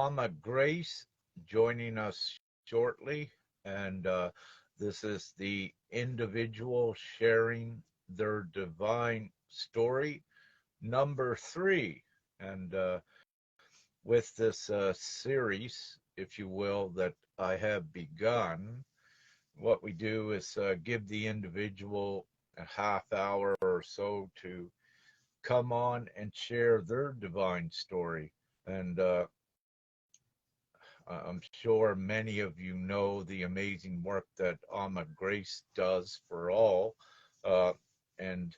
Ammā Grace joining us shortly, and this is the individual sharing their divine story number 3. And with this series, if you will, that I have begun, what we do is give the individual a half hour or so to come on and share their divine story. And I'm sure many of you know the amazing work that Ammā Grace does for all. And,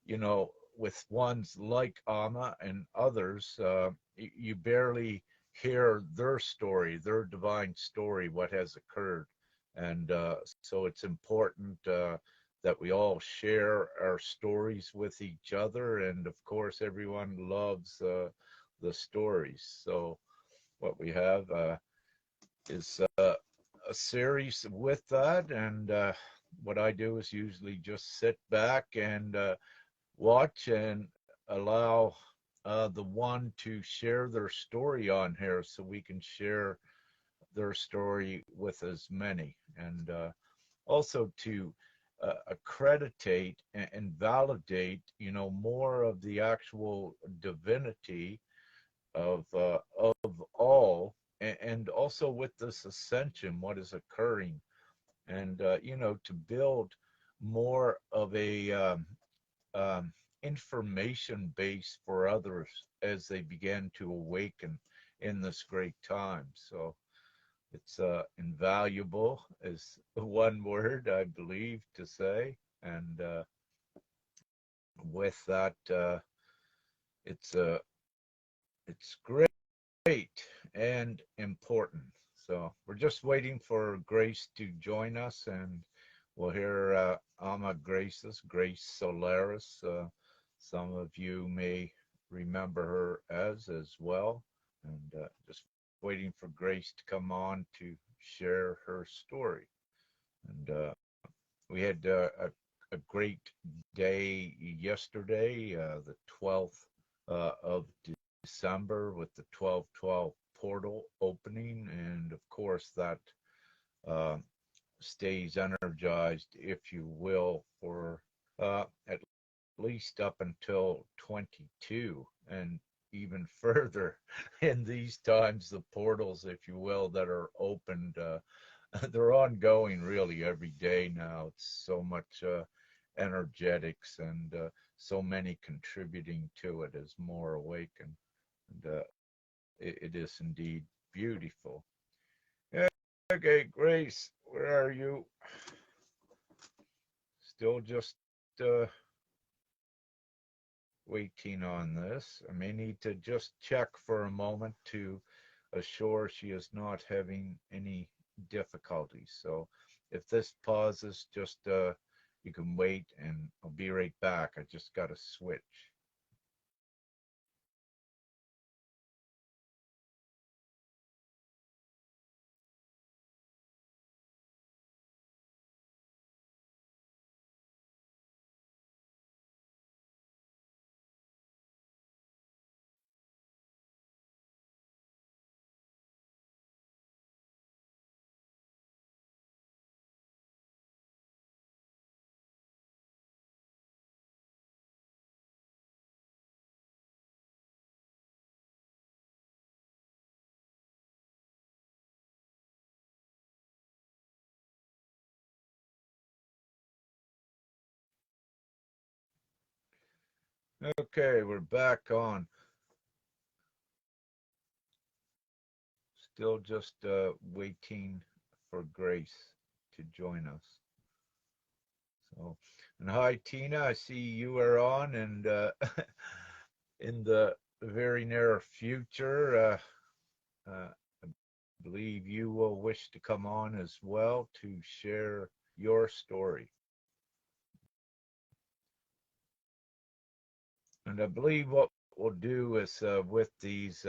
you know, with ones like Ammā and others, you barely hear their story, their divine story, what has occurred. And so it's important that we all share our stories with each other. And of course, everyone loves the stories. So what we have is a series with that. And what I do is usually just sit back and watch and allow the one to share their story on here so we can share their story with as many. And also to accreditate and validate, you know, more of the actual divinity of all, and also with this ascension, what is occurring, and you know, to build more of a information base for others as they begin to awaken in this great time. So it's invaluable is one word I believe to say, and with that, it's great and important. So we're just waiting for Grace to join us, and we'll hear Ammā Grace's Grace Solaris. Some of you may remember her as well, and just waiting for Grace to come on to share her story. And we had a great day yesterday, the 12th of December, with the 12/12 portal opening, and of course that stays energized, if you will, for at least up until 22, and even further in these times. The portals, if you will, that are opened, they're ongoing really every day now. It's so much energetics, and so many contributing to it as more awaken. And it is indeed beautiful. Yeah, okay, Grace, where are you? Still just waiting on this. I may need to just check for a moment to assure she is not having any difficulties. So if this pauses, just you can wait, and I'll be right back. I just got to switch. Okay, we're back on. Still just waiting for Grace to join us. So, and hi, Tina. I see you are on, and in the very near future, I believe you will wish to come on as well to share your story. And I believe what we'll do is with these,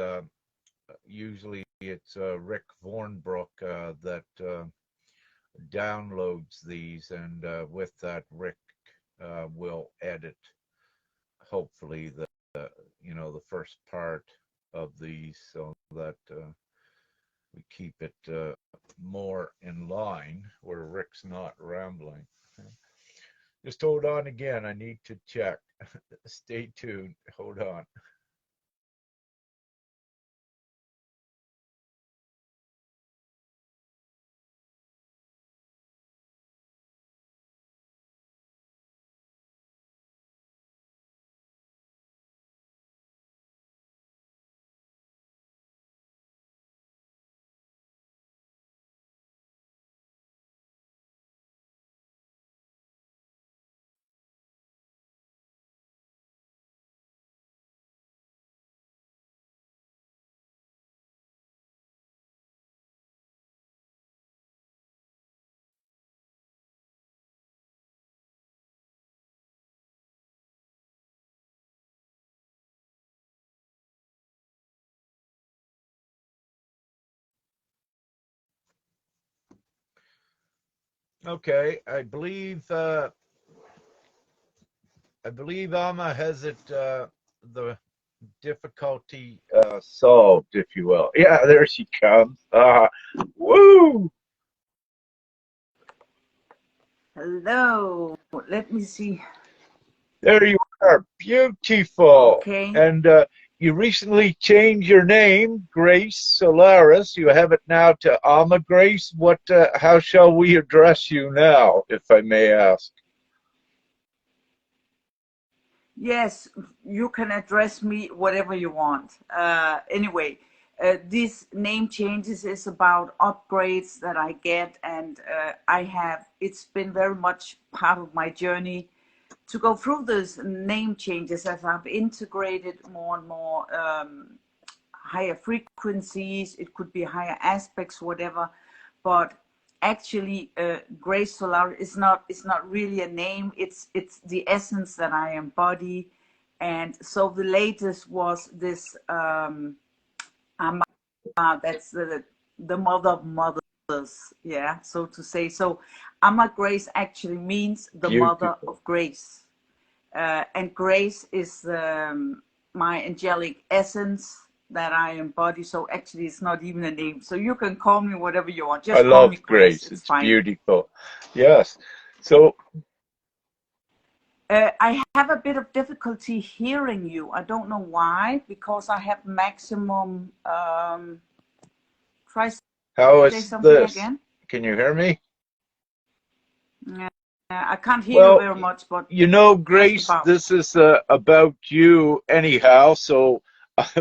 usually it's Rick Vornbrook that downloads these, and with that, Rick will edit, hopefully, the you know, the first part of these, so that we keep it more in line where Rick's not rambling. Just hold on again. I need to check. Stay tuned. Hold on. Okay, I believe Ammā has the difficulty solved, if you will. Yeah, there she comes. Woo! Hello. Let me see. There you are. Beautiful. Okay. And you recently changed your name, Grace Solaris. You have it now to Ammā Grace. What? How shall we address you now, if I may ask? Yes, you can address me whatever you want. Anyway, these name changes is about upgrades that I get, and it's been very much part of my journey to go through those name changes as I've integrated more and more higher frequencies. It could be higher aspects, whatever, but actually Grace Solar is not really a name. It's the essence that I embody. And so the latest was this Ammā, that's the mother of mothers, yeah, so to say. So Ammā Grace actually means the mother Beautiful. of grace, and grace is my angelic essence that I embody. So actually it's not even a name. So you can call me whatever you want. I Just call love me Grace. Grace. It's It's fine. beautiful. Yes. So I have a bit of difficulty hearing you. I don't know why, because I have maximum. Try how say is something this? again. Can you hear me? I can't hear you Well, very much, but just Grace, about. this is about you anyhow. So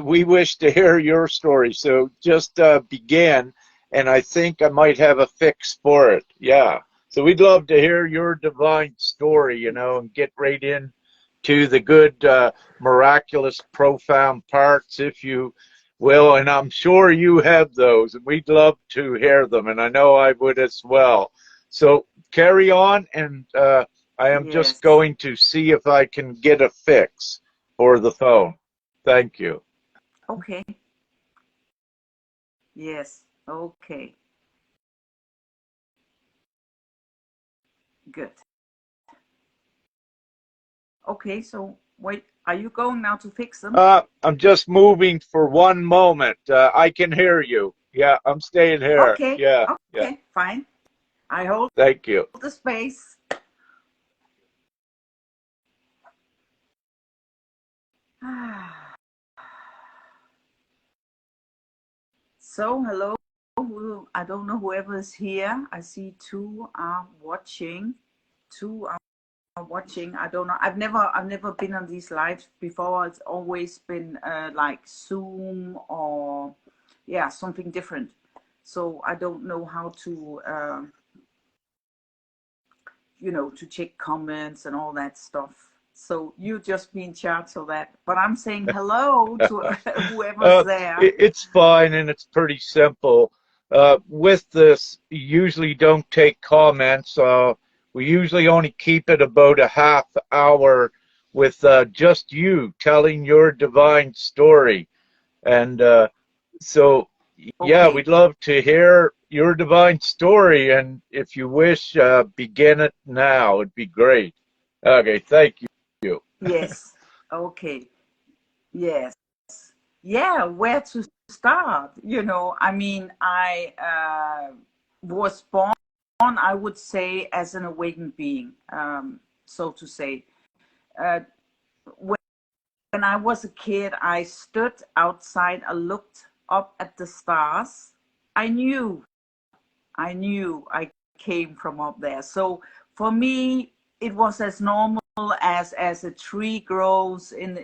we wish to hear your story. So just begin, and I think I might have a fix for it. Yeah. So we'd love to hear your divine story, and get right in to the good, miraculous, profound parts, if you will. And I'm sure you have those, and we'd love to hear them. And I know I would as well. So carry on, and I am just Yes. going to see if I can get a fix for the phone. Thank you. Okay. Yes. Okay. Good. Okay. So wait, are you going now to fix them? I'm just moving for one moment. I can hear you. Yeah, I'm staying here. Okay. Yeah, yeah. Okay. Fine. I hold Thank you. the space. So hello. I don't know whoever is here. I see two are watching. Two are watching. I don't know. I've never been on these lives before. It's always been like Zoom or yeah, something different. So I don't know how to to check comments and all that stuff. So you just be in charge of that. But I'm saying hello to whoever's there. It's fine, and it's pretty simple. With this, you usually don't take comments. We usually only keep it about a half hour with just you telling your divine story. And so, yeah, Okay. we'd love to hear your divine story. And if you wish, begin it now. It'd be great. Okay, thank you. Yes. Okay. Yes. Yeah. Where to start? You know, I mean, I was born, I would say, as an awakened being, so to say. Uh, when I was a kid, I stood outside, I looked up at the stars. I knew I came from up there. So for me, it was as normal as a tree grows in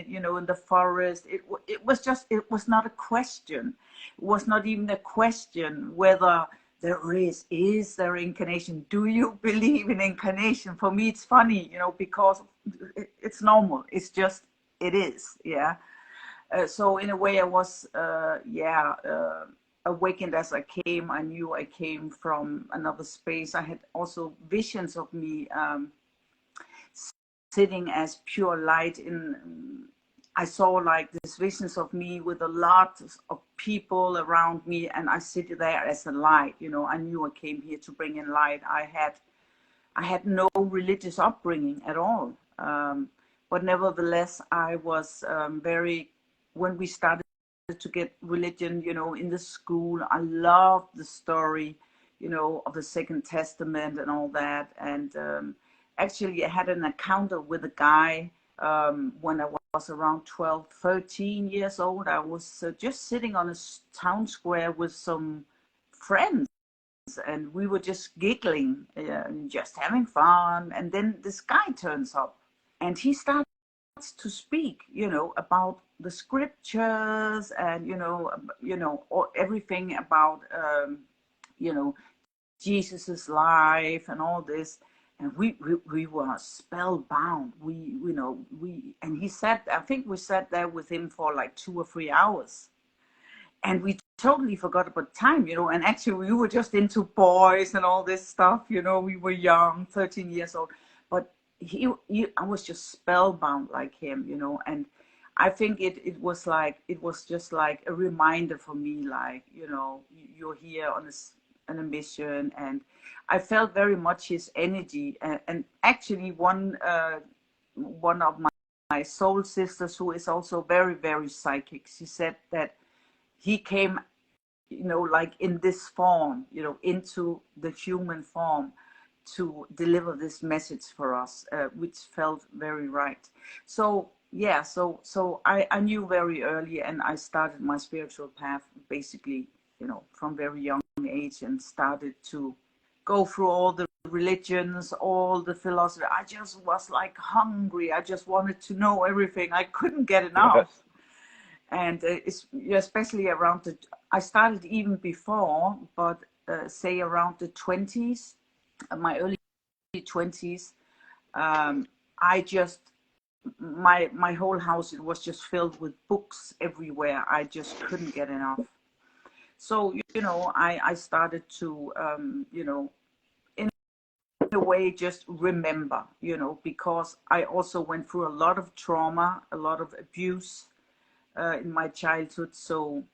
you know, in the forest. It was just, it was not a question. It was not even a question whether there is there incarnation. Do you believe in incarnation? For me, it's funny, you know, because it's normal. It's just, it is, yeah. So in a way, I was, awakened as I came. I knew I came from another space. I had also visions of me sitting as pure light in. I saw like these visions of me with a lot of people around me, and I sit there as a light. You know, I knew I came here to bring in light. I had no religious upbringing at all. But nevertheless, I was very, when we started to get religion, you know, in the school, I loved the story, you know, of the Second Testament and all that. And actually, I had an encounter with a guy when I was around 12, 13 years old. I was just sitting on a town square with some friends, and we were just giggling, just having fun. And then this guy turns up, and he starts to speak, you know, about the scriptures, and or everything about you know, Jesus's life and all this. And we were spellbound. And he sat, I think we sat there with him for like 2 or 3 hours, and we totally forgot about time, you know. And actually, we were just into boys and all this stuff, you know. We were young, 13 years old, but I was just spellbound like him, you know. And I think it was just like a reminder for me, like, you know, you're here on a mission. And I felt very much his energy. And actually, one of my soul sisters, who is also very, very psychic, she said that he came, you know, like in this form, you know, into the human form to deliver this message for us, which felt very right. So yeah, so I knew very early, and I started my spiritual path basically, you know, from very young age, and started to go through all the religions, all the philosophy. I just was like hungry. I just wanted to know everything. I couldn't get enough. Yes. And it's especially around I started even before, but say around the 20s, my early 20s. I just, my whole house, it was just filled with books everywhere. I just couldn't get enough. So, you know, I started to, you know, in a way, just remember, you know, because I also went through a lot of trauma, a lot of abuse in my childhood. So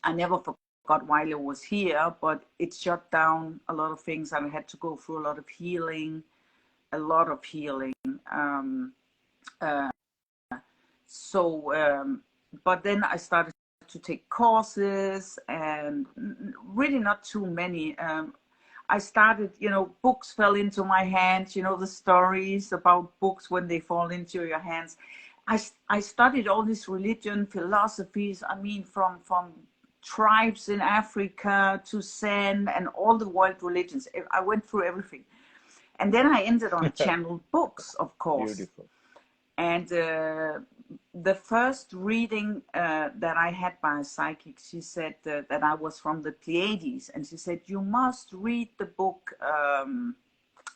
I never forgot while I was here, but it shut down a lot of things, and I had to go through a lot of healing, a lot of healing. Uh, so, but then I started to take courses, and really not too many. I started, you know, books fell into my hands, you know, the stories about books when they fall into your hands. I studied all these religion philosophies. I mean, from tribes in Africa to Zen and all the world religions. I went through everything. And then I ended on channeled books, of course. Beautiful. And the first reading that I had by a psychic, she said that I was from the Pleiades. And she said, you must read the book,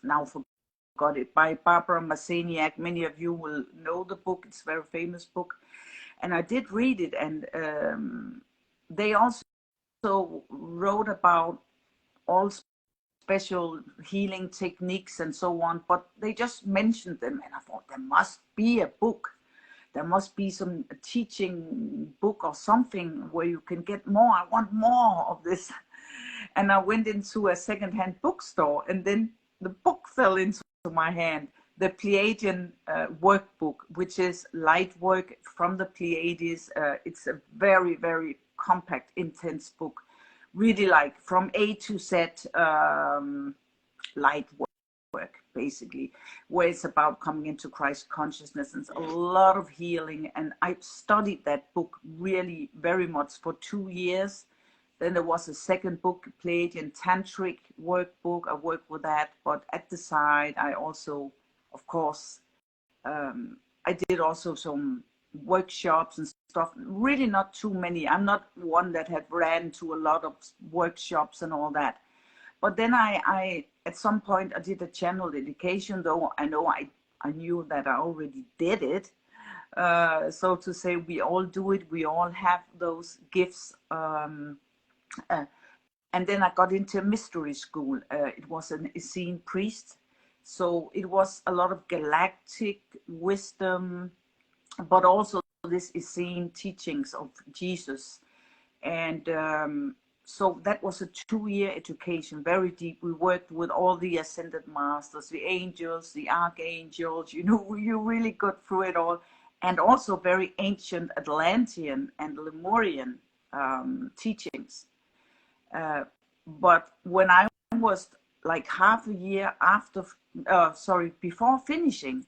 now forgot it, by Barbara Masaniak. Many of you will know the book. It's a very famous book. And I did read it. And they also wrote about all special healing techniques and so on, but they just mentioned them, and I thought there must be a book. There must be some teaching book or something where you can get more. I want more of this. And I went into a secondhand bookstore, and then the book fell into my hand, the Pleiadian workbook, which is light work from the Pleiades. It's a very, very compact, intense book, really like from A to Z light work, basically, where it's about coming into Christ consciousness and a lot of healing. And I studied that book really very much for 2 years. Then there was a second book, Pleiadian Tantric workbook. I worked with that, but at the side, I also, of course, I did also some workshops and stuff. Really not too many. I'm not one that had ran to a lot of workshops and all that. But then I at some point I did a channel dedication, though I know I knew that I already did it. So to say, we all do it. We all have those gifts. And then I got into mystery school. It was an Essene priest. So it was a lot of galactic wisdom, but also this Essene teachings of Jesus. And so that was a 2-year education, very deep. We worked with all the ascended masters, the angels, the archangels, you know, you really got through it all. And also very ancient Atlantean and Lemurian teachings. But when I was like half a year after, before finishing,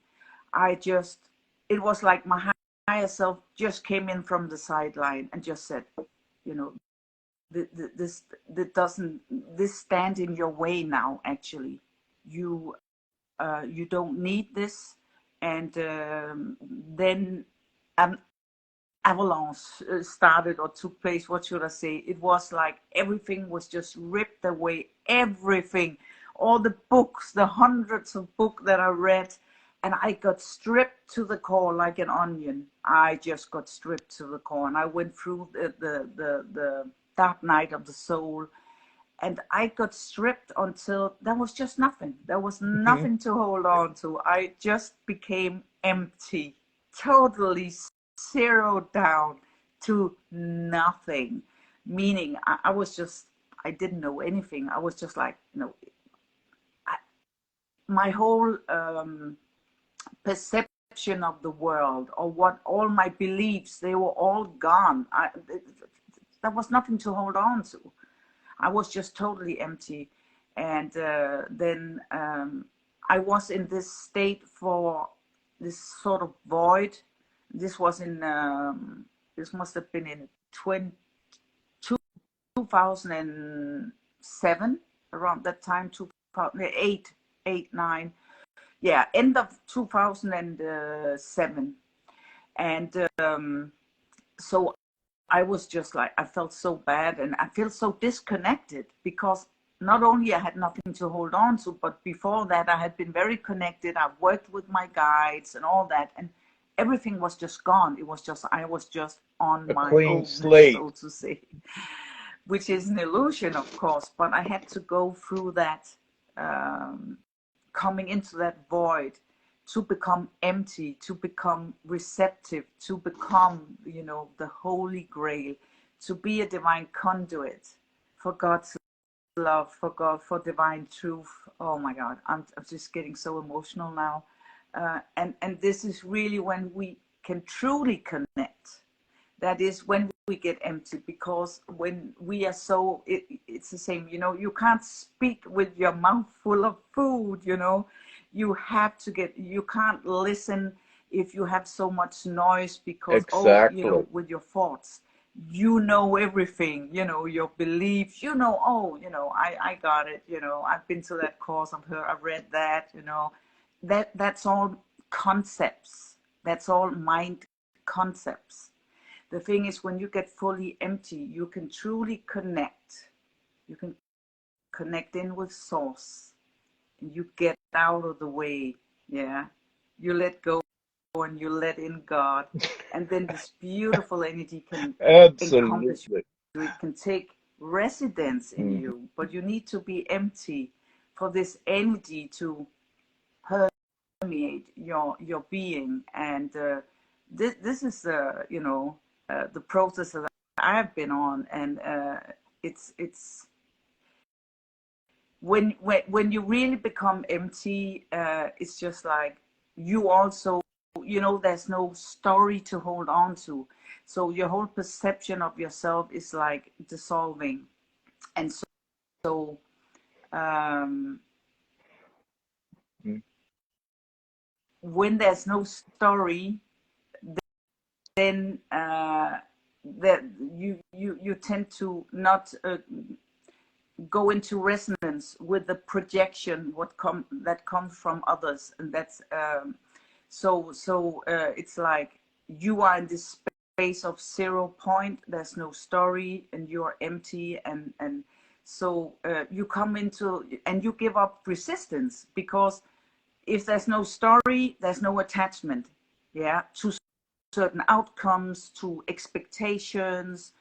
it was like my higher self just came in from the sideline and just said, you know, this stand in your way now. Actually, you don't need this. And then an avalanche started or took place. What should I say? It was like everything was just ripped away. Everything, all the books, the hundreds of books that I read, and I got stripped to the core like an onion. I just got stripped to the core, and I went through the dark night of the soul, and I got stripped until there was just nothing. There was nothing to hold on to. I just became empty, totally zeroed down to nothing. Meaning, I didn't know anything. I was just like, my whole perception of the world, or what all my beliefs, they were all gone. There was nothing to hold on to. I was just totally empty. And then I was in this state for this sort of void. This was this must have been in 2007, around that time, 2008, 9. Yeah, end of 2007. And so I was just like, I felt so bad, and I feel so disconnected, because not only I had nothing to hold on to, but before that I had been very connected. I worked with my guides and all that, and everything was just gone. It was just, I was just on my own, slate, so to say, which is an illusion, of course. But I had to go through that, coming into that void, to become empty, to become receptive, to become, the Holy Grail, to be a divine conduit for God's love, for God, for divine truth. Oh my God, I'm just getting so emotional now. And this is really when we can truly connect. That is when we get empty, because when we are so, it's the same, you can't speak with your mouth full of food, you have to you can't listen if you have so much noise, because, exactly. with your thoughts, everything, your beliefs, I got it, I've been to that course of her, I've read that, that's all concepts, that's all mind concepts. The thing is, when you get fully empty, you can truly connect. You can connect in with source, and you get out of the way. Yeah, you let go and you let in God, and then this beautiful energy can encompass you. It can take residence in you, but you need to be empty for this energy to permeate your being. And this is the process that I have been on, and it's when you really become empty, it's just like you also, there's no story to hold on to. So your whole perception of yourself is like dissolving. And so um, Mm. when there's no story, then that you tend to not go into resonance with the projection that comes from others, and that's it's like you are in this space of 0 point. There's no story, and you are empty, and so you come into and you give up resistance, because if there's no story, there's no attachment, yeah, to certain outcomes, to expectations,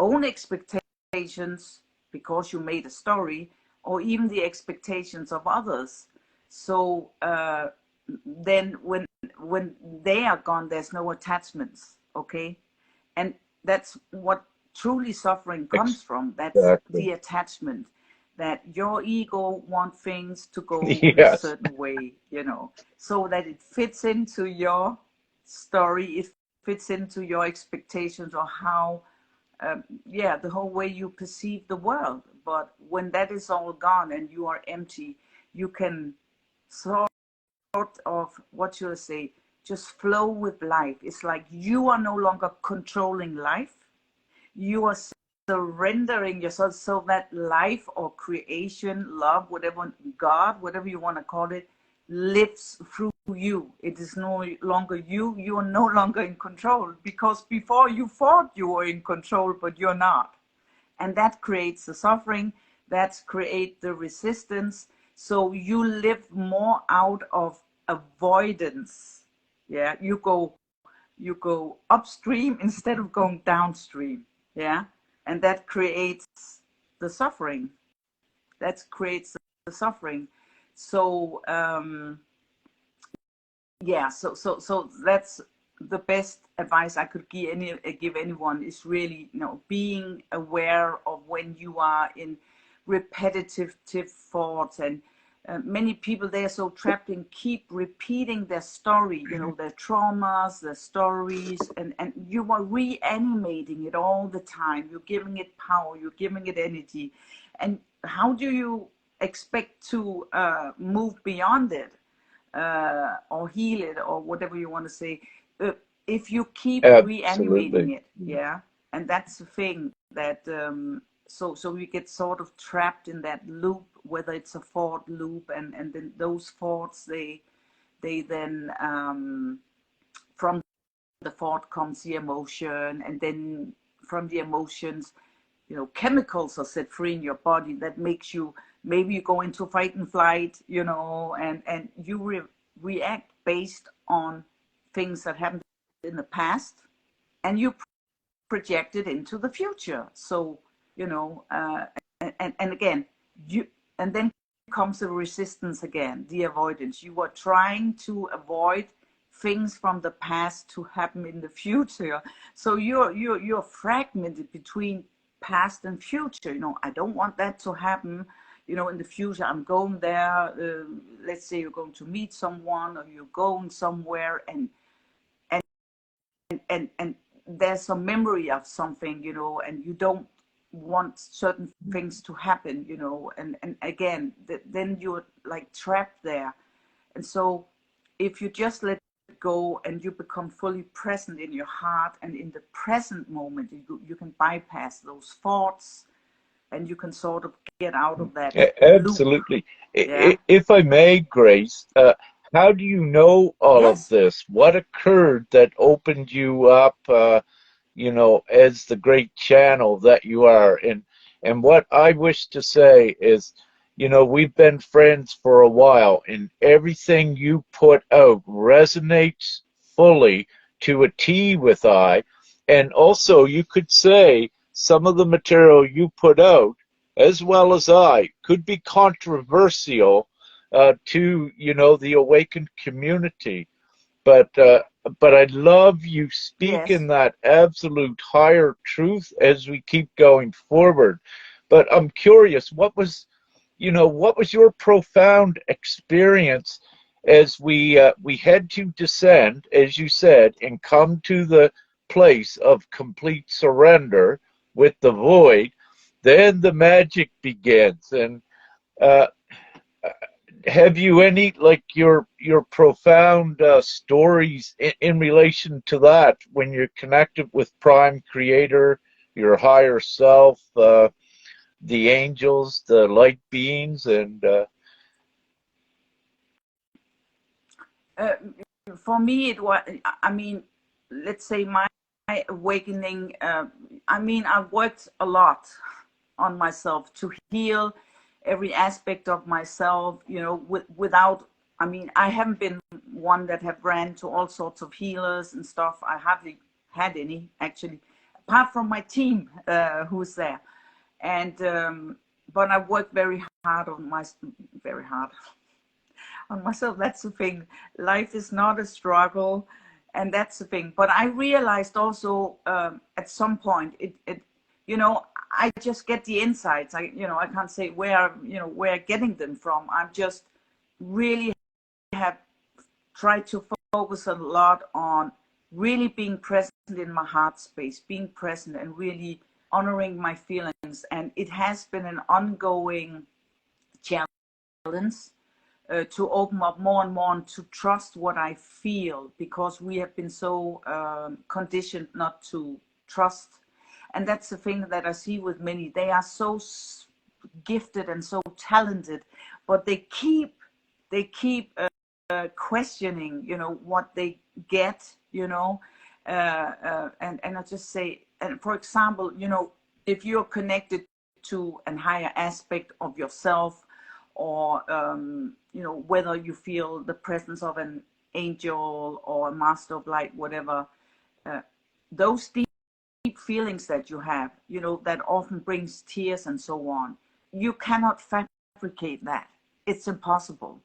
own expectations, because you made a story, or even the expectations of others. So then when they are gone, there's no attachments, okay? And that's what truly suffering comes from. That's Exactly. the attachment, that your ego wants things to go a Yes. certain way, so that it fits into your story, it fits into your expectations, or how the whole way you perceive the world. But when that is all gone and you are empty, you can sort of, what should I say, just flow with life. It's like you are no longer controlling life. You are surrendering yourself, so that life or creation, love, whatever, God, whatever you want to call it, lives through you. It is no longer you. You are no longer in control, because before you thought you were in control, but you're not. And that creates the suffering, that creates the resistance. So you live more out of avoidance. Yeah, you go upstream instead of going downstream. Yeah, and that creates the suffering. That creates the suffering. So so that's the best advice I could give anyone, is really, being aware of when you are in repetitive thoughts. And many people, they are so trapped and keep repeating their story, their traumas, their stories, and you are reanimating it all the time. You're giving it power, you're giving it energy. And how do you expect to move beyond it? Or heal it, or whatever you want to say, if you keep reanimating Absolutely. it. Yeah, and that's the thing, that so we get sort of trapped in that loop, whether it's a thought loop, and then those thoughts, they then from the thought comes the emotion, and then from the emotions, chemicals are set free in your body that makes you, maybe you go into fight and flight, and you react based on things that happened in the past, and you project it into the future. So, and again, and then comes the resistance again, the avoidance. You are trying to avoid things from the past to happen in the future. So you're fragmented between past and future. I don't want that to happen. In the future, I'm going there. Let's say you're going to meet someone, or you're going somewhere, and there's some memory of something, and you don't want certain things to happen, and again, then you're like trapped there. And so if you just let go, and you become fully present in your heart and in the present moment, you can bypass those thoughts, and you can sort of get out of that loop. Absolutely. Yeah. If I may, Grace, how do you know all of Yes. this? What occurred that opened you up, as the great channel that you are? And what I wish to say is, we've been friends for a while, and everything you put out resonates fully to a T with I. And also, you could say some of the material you put out, as well as I, could be controversial to, the awakened community. But I love you speak Yes. in that absolute higher truth as we keep going forward. But I'm curious, what was your profound experience as we head to descend, as you said, and come to the place of complete surrender with the void, then the magic begins. And uh, have you any, like, your profound stories in relation to that when you're connected with Prime Creator, your higher self, the angels, the light beings, and Uh, for me, it was, I mean, let's say my awakening, I mean, I worked a lot on myself to heal every aspect of myself, you know, without, I mean, I haven't been one that have ran to all sorts of healers and stuff. I hardly had any, actually, apart from my team who's there. And, but I worked very hard on very hard on myself. That's the thing. Life is not a struggle, and that's the thing. But I realized also at some point, you know, I just get the insights. You know, I can't say where, you know, where I'm getting them from. I'm just really have tried to focus a lot on really being present in my heart space, being present and really honoring my feelings. And it has been an ongoing challenge to open up more and more and to trust what I feel, because we have been so conditioned not to trust. And that's the thing that I see with many. They are so gifted and so talented, but they keep questioning, you know, what they get, you know, and I just say, and for example, you know, if you're connected to a higher aspect of yourself, or you know, whether you feel the presence of an angel or a master of light, whatever, those deep feelings that you have, you know, that often brings tears and so on, you cannot fabricate that. It's impossible.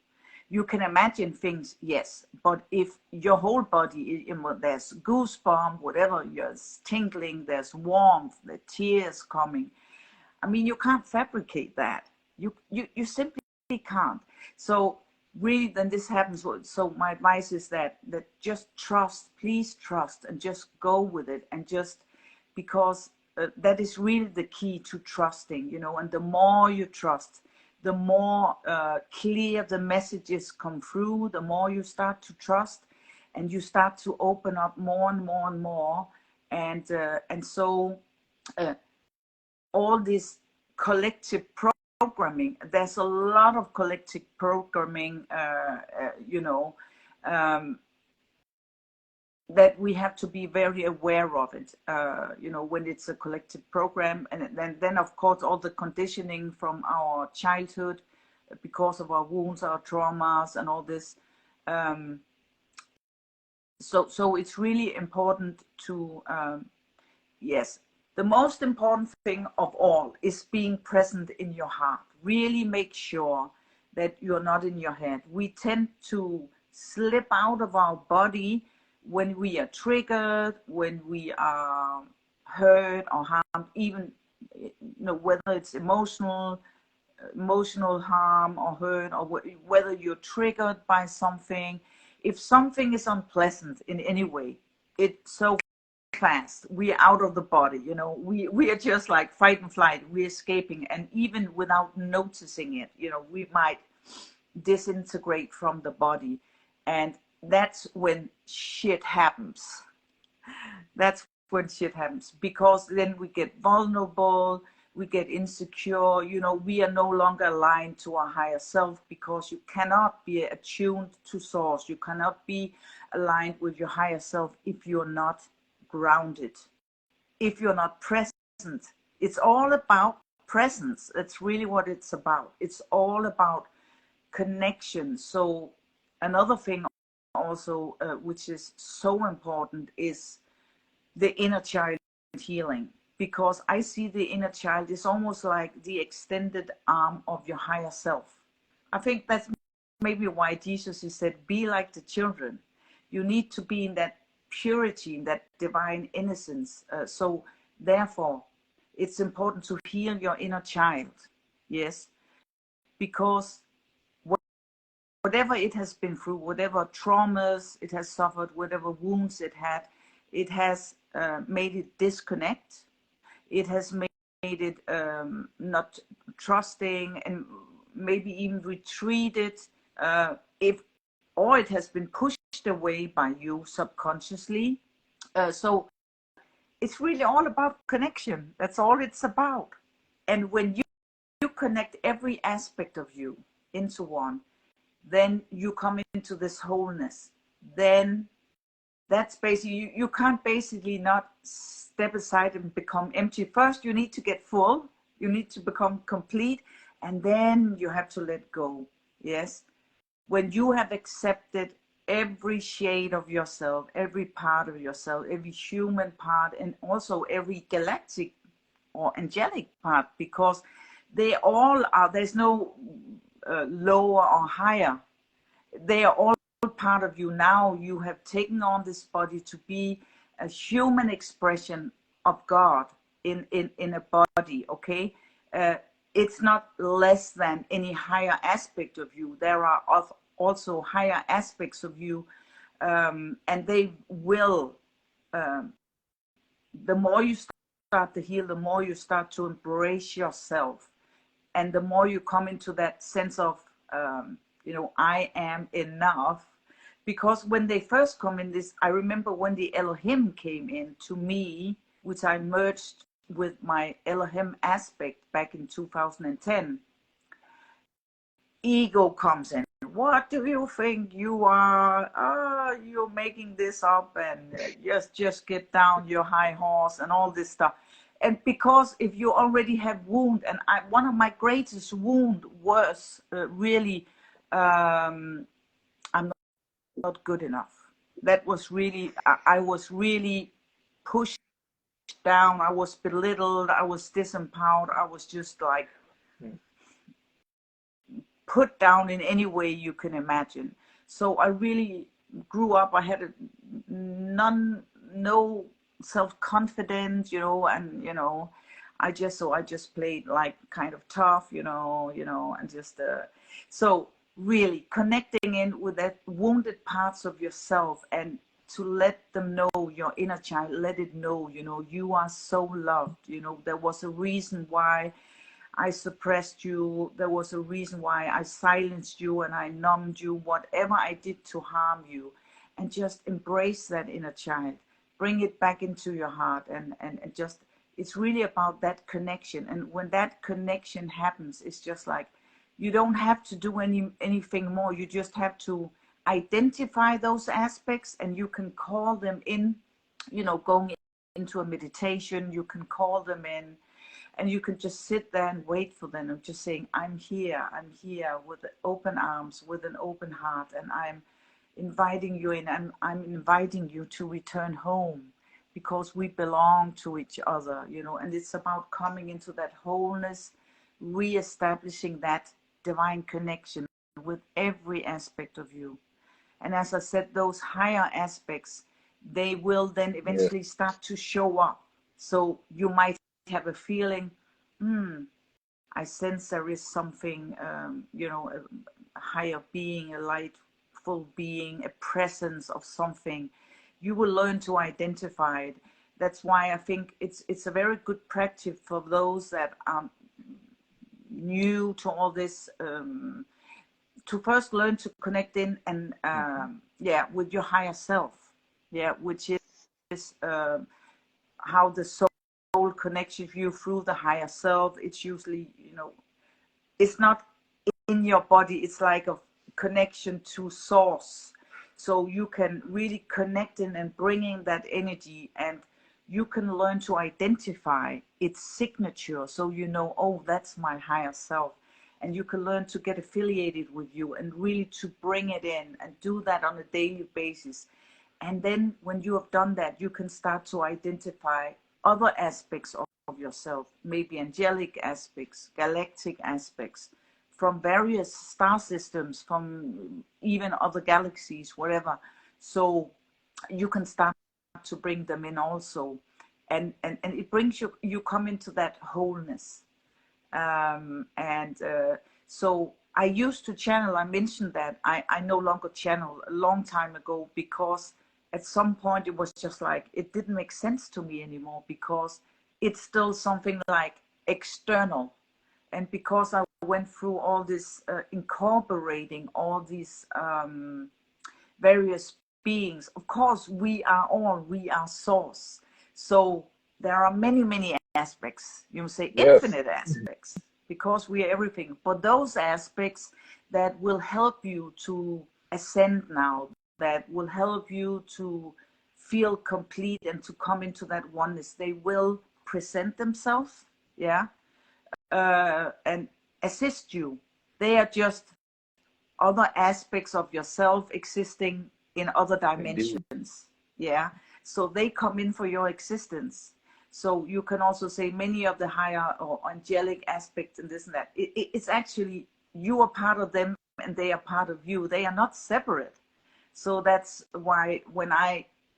You can imagine things, yes, but if your whole body, you know, there's goosebumps, whatever, there's tingling, there's warmth, the tears coming, I mean, you can't fabricate that. You simply can't. So really, then this happens. So my advice is that just trust, please trust, and just go with it, and just, because that is really the key to trusting, you know. And the more you trust, the more clear the messages come through, the more you start to trust, and you start to open up more and more and more, and so all this collective programming, there's a lot of collective programming, you know, um, that we have to be very aware of it, you know, when it's a collective program. And then of course, all the conditioning from our childhood, because of our wounds, our traumas, and all this. So it's really important to, yes, the most important thing of all is being present in your heart. Really make sure that you're not in your head. We tend to slip out of our body when we are triggered, when we are hurt or harmed, even, you know, whether it's emotional harm or hurt, or whether you're triggered by something. If something is unpleasant in any way, it's so fast we're out of the body, you know, we are just like fight and flight, we're escaping, and even without noticing it, you know, we might disintegrate from the body. And that's when shit happens. That's when shit happens, because then we get vulnerable, we get insecure, you know, we are no longer aligned to our higher self, because you cannot be attuned to source, you cannot be aligned with your higher self if you're not grounded, if you're not present. It's all about presence. That's really what it's about. It's all about connection. So another thing also, which is so important, is the inner child healing, because I see the inner child is almost like the extended arm of your higher self. I think that's maybe why Jesus, he said, be like the children. You need to be in that purity, in that divine innocence. So therefore, it's important to heal your inner child. Yes, because whatever it has been through, whatever traumas it has suffered, whatever wounds it has made it disconnect. It has made it not trusting, and maybe even retreated, or it has been pushed away by you subconsciously. So it's really all about connection. That's all it's about. And when you connect every aspect of you into one, then you come into this wholeness. Then that's basically, you can't basically not step aside and become empty. First, you need to get full. You need to become complete. And then you have to let go. Yes. When you have accepted every shade of yourself, every part of yourself, every human part, and also every galactic or angelic part, because they all are, there's no lower or higher. They are all part of you. Now you have taken on this body to be a human expression of God in a body, okay? It's not less than any higher aspect of you. There are also higher aspects of you, and they will, the more you start to heal, the more you start to embrace yourself, and the more you come into that sense of, I am enough. Because when they first come in this, I remember when the Elohim came in to me, which I merged with my Elohim aspect back in 2010, ego comes in. What do you think you are? Oh, you're making this up, and just get down your high horse and all this stuff. And because if you already have wound, and one of my greatest wound was really, I'm not good enough. That was really, I was really pushed down. I was belittled. I was disempowered. I was just like put down in any way you can imagine. So I really grew up. I had no self-confidence, and I just played like kind of tough, and just so really connecting in with that wounded parts of yourself, and to let them know, your inner child, let it know, you are so loved. There was a reason why I suppressed you. There was a reason why I silenced you and I numbed you, whatever I did to harm you. And just embrace that inner child. Bring it back into your heart, and just, it's really about that connection. And when that connection happens, it's just like, you don't have to do anything more. You just have to identify those aspects, and you can call them in, going into a meditation, you can call them in. And you can just sit there and wait for them, and just saying, I'm here with open arms, with an open heart, and I'm inviting you in, and I'm inviting you to return home, because we belong to each other, and it's about coming into that wholeness, re-establishing that divine connection with every aspect of you. And as I said, those higher aspects, they will then eventually start to show up. So you might have a feeling, I sense there is something, a higher being, a lightful being, a presence of something. You will learn to identify it. That's why I think it's a very good practice for those that are new to all this, to first learn to connect in and with your higher self, which is how the soul connects with you through the higher self. It's usually, it's not in your body. It's like a connection to source. So you can really connect in and bring in that energy, and you can learn to identify its signature. So oh, that's my higher self. And you can learn to get affiliated with you, and really to bring it in, and do that on a daily basis. And then when you have done that, you can start to identify other aspects of yourself, maybe angelic aspects, galactic aspects, from various star systems, from even other galaxies, whatever. So you can start to bring them in also. And it brings you come into that wholeness. So I used to channel, I mentioned that. I no longer channel a long time ago, because at some point it was just like, it didn't make sense to me anymore, because it's still something like external. And because I went through all this, incorporating all these various beings, of course, we are source. So there are many aspects, you say Yes. infinite aspects, because we are everything. But those aspects that will help you to ascend now, that will help you to feel complete and to come into that oneness, they will present themselves, yeah, and assist you. They are just other aspects of yourself existing in other Indeed. dimensions, yeah. So they come in for your existence. So you can also say many of the higher or angelic aspects and this and that, it's actually, you are part of them and they are part of you. They are not separate. So that's why when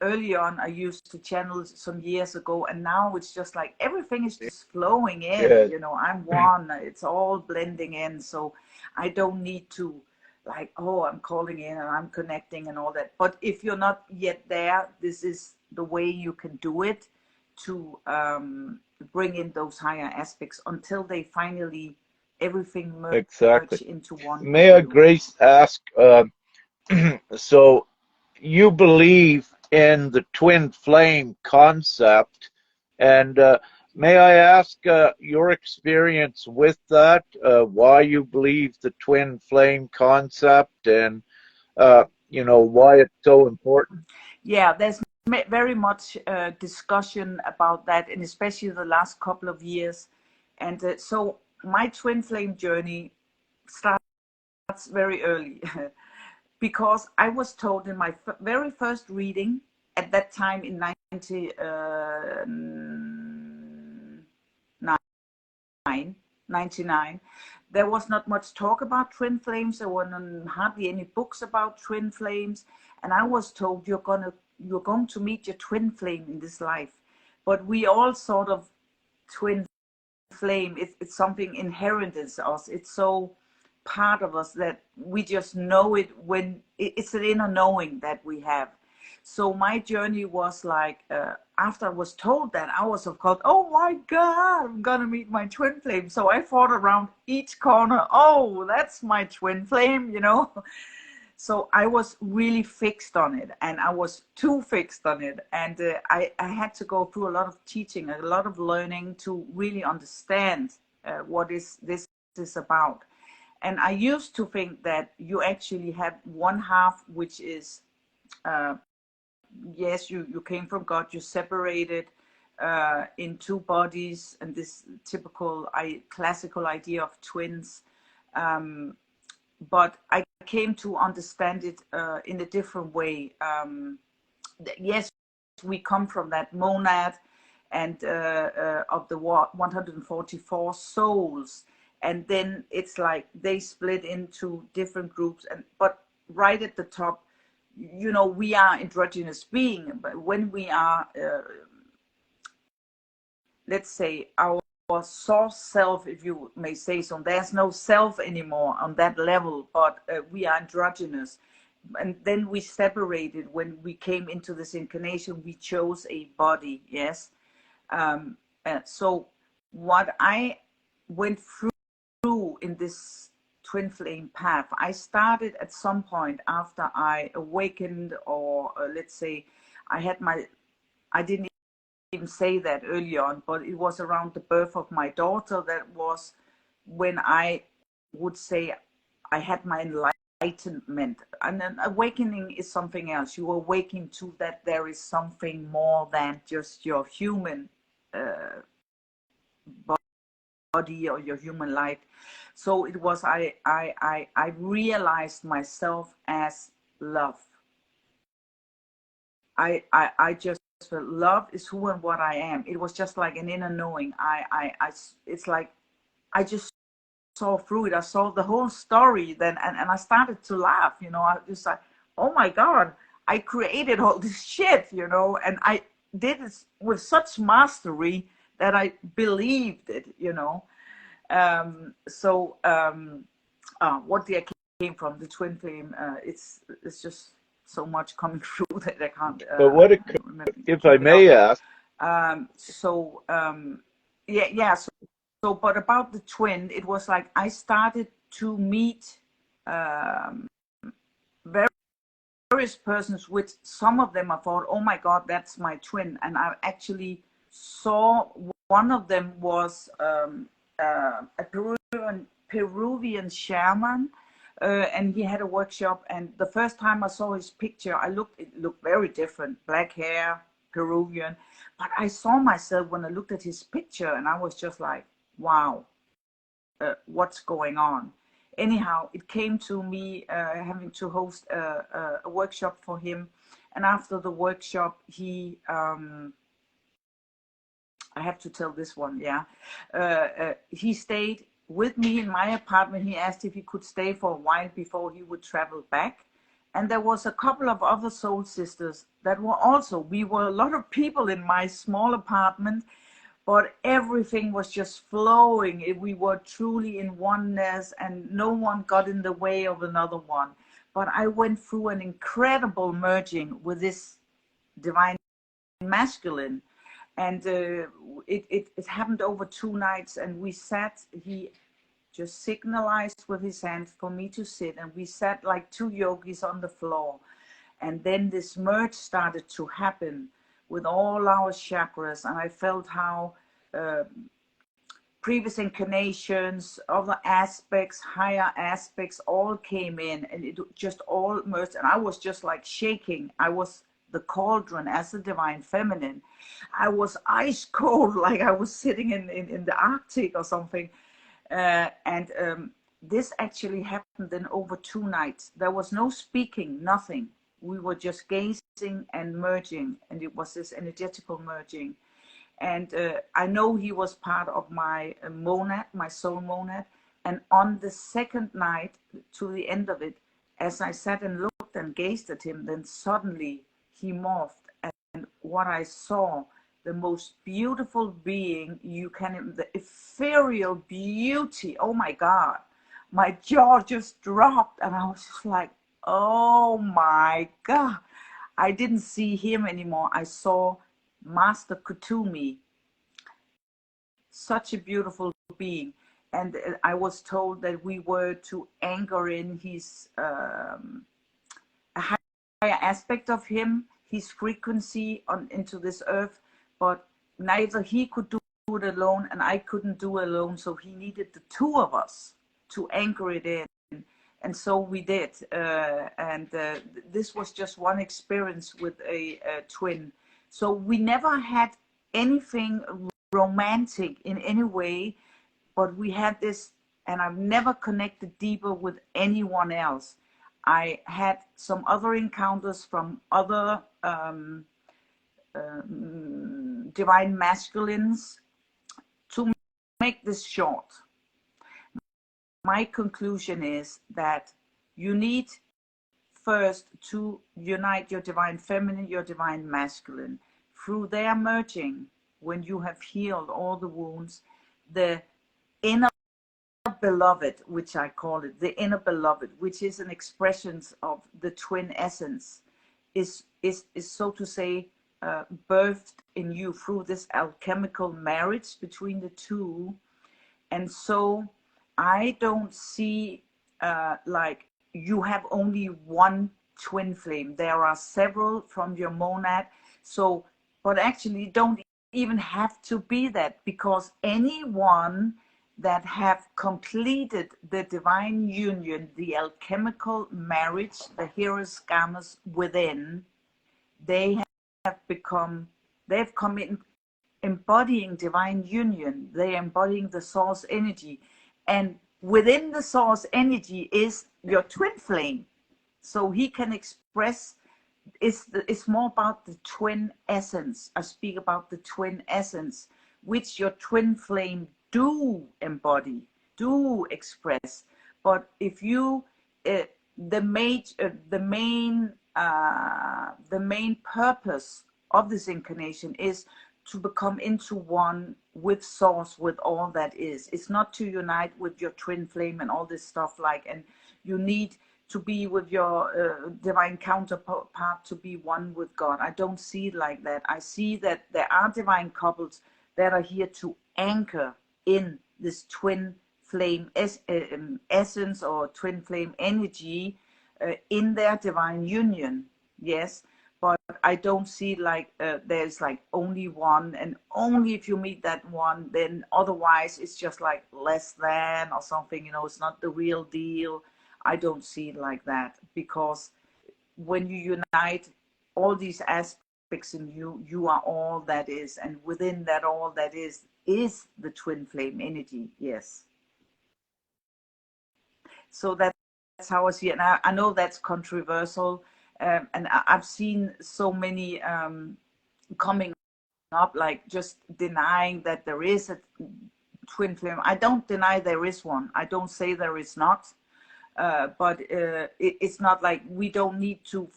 early on I used to channel some years ago, and now it's just like everything is just flowing in, Yes. I'm one, it's all blending in. So I don't need to, like, oh, I'm calling in and I'm connecting and all that. But if you're not yet there, this is the way you can do it, to bring in those higher aspects until they finally, everything Exactly. merge into one with May I, you. Grace, ask, so you believe in the twin flame concept, and may I ask your experience with that, why you believe the twin flame concept, and why it's so important? Yeah, there's very much discussion about that, and especially the last couple of years. And so my twin flame journey starts very early, because I was told in my very first reading at that time in 99, there was not much talk about twin flames. There were hardly any books about twin flames, and I was told, you're going to meet your twin flame in this life. But we all sort of twin flame, it's something inherent in us. It's so part of us that we just know it, when it's an inner knowing that we have. So my journey was like, after I was told that, I was of course, oh my God, I'm gonna meet my twin flame. So I thought around each corner, oh, that's my twin flame. So I was really fixed on it, and I was too fixed on it. And I had to go through a lot of teaching, a lot of learning, to really understand what this is about. And I used to think that you actually have one half, which is, yes, you came from God, you separated in two bodies, and this typical classical idea of twins. But I came to understand it in a different way. Yes, we come from that monad, and of the 144 souls, and then it's like they split into different groups. But right at the top, we are androgynous being. But when we are, let's say, our source self, if you may say so, there's no self anymore on that level, but we are androgynous. And then we separated. When we came into this incarnation, we chose a body, yes. So what I went through in this twin flame path, I started at some point after I awakened, or let's say I didn't even say that early on, but it was around the birth of my daughter. That was when I would say I had my enlightenment. And an awakening is something else. You awaken to that there is something more than just your human body or your human life. So it was, I realized myself as love. I just felt love is who and what I am. It was just like an inner knowing. It's like I just saw through it. I saw the whole story then, and I started to laugh. I just like, oh my God, I created all this shit, and I did it with such mastery that I believed it. So what I came from, the twin flame, it's just so much coming through that I can't But what it could, remember, if I keep it up. may ask, Yeah. So, but about the twin, it was like I started to meet various persons, which some of them I thought, oh my God, that's my twin. And I actually saw one of them was a Peruvian shaman. And he had a workshop, and the first time I saw his picture, it looked very different, black hair, Peruvian. But I saw myself when I looked at his picture, and I was just like, wow, what's going on? Anyhow, it came to me having to host a workshop for him. And after the workshop, I have to tell this one, yeah. He stayed with me in my apartment. He asked if he could stay for a while before he would travel back. And there was a couple of other soul sisters that were also, we were a lot of people in my small apartment, but everything was just flowing. We were truly in oneness, and no one got in the way of another one. But I went through an incredible merging with this divine masculine, and it happened over 2 nights, and we sat. He just signalized with his hand for me to sit, and we sat like two yogis on the floor. And then this merge started to happen with all our chakras, and I felt how previous incarnations, other aspects, higher aspects all came in, and it just all merged. And I was just like shaking. I was the cauldron as the divine feminine. I was ice cold, like I was sitting in the Arctic or something. And this actually happened in over 2 nights. There was no speaking, nothing. We were just gazing and merging, and it was this energetical merging. And I know he was part of my monad, my soul monad. And on the second night, to the end of it, as I sat and looked and gazed at him, then suddenly he morphed. And what I saw, the most beautiful being you can, the ethereal beauty, oh my God, my jaw just dropped, and I was just like, oh my God. I didn't see him anymore. I saw Master Kutumi, such a beautiful being. And I was told that we were to anchor in his a higher aspect of him, his frequency into this earth. But neither he could do it alone, and I couldn't do it alone. So he needed the two of us to anchor it in. And so we did. This was just one experience with a twin. So we never had anything romantic in any way, but we had this, and I've never connected deeper with anyone else. I had some other encounters from other divine masculines. To make this short, my conclusion is that you need first to unite your divine feminine, your divine masculine. Through their merging, when you have healed all the wounds, the inner beloved, which I call it, the inner beloved, which is an expression of the twin essence, is so to say birthed in you through this alchemical marriage between the two. And so I don't see like you have only one twin flame. There are several from your monad. So, but actually don't even have to be that, because anyone that have completed the divine union, the alchemical marriage, the heroes gamas within, they have become, they've come in embodying divine union. They are embodying the source energy, and within the source energy is your twin flame. So he can express, it's more about the twin essence. I speak about the twin essence, which your twin flame do embody, do express. But if you the main purpose of this incarnation is to become into one with source, with all that is. It's not to unite with your twin flame and all this stuff, like, and you need to be with your divine counterpart to be one with God. I don't see it like that. I see that there are divine couples that are here to anchor in this twin flame essence or twin flame energy in their divine union. Yes, but I don't see like there's like only one, and only if you meet that one, then otherwise it's just like less than or something, you know, it's not the real deal. I don't see it like that, because when you unite all these aspects in you, you are all that is, and within that all that is the twin flame energy. Yes. So that's how I see it. And I know that's controversial, and I've seen so many coming up, like just denying that there is a twin flame. I don't deny there is one. I don't say there is not. But it's not like we don't need to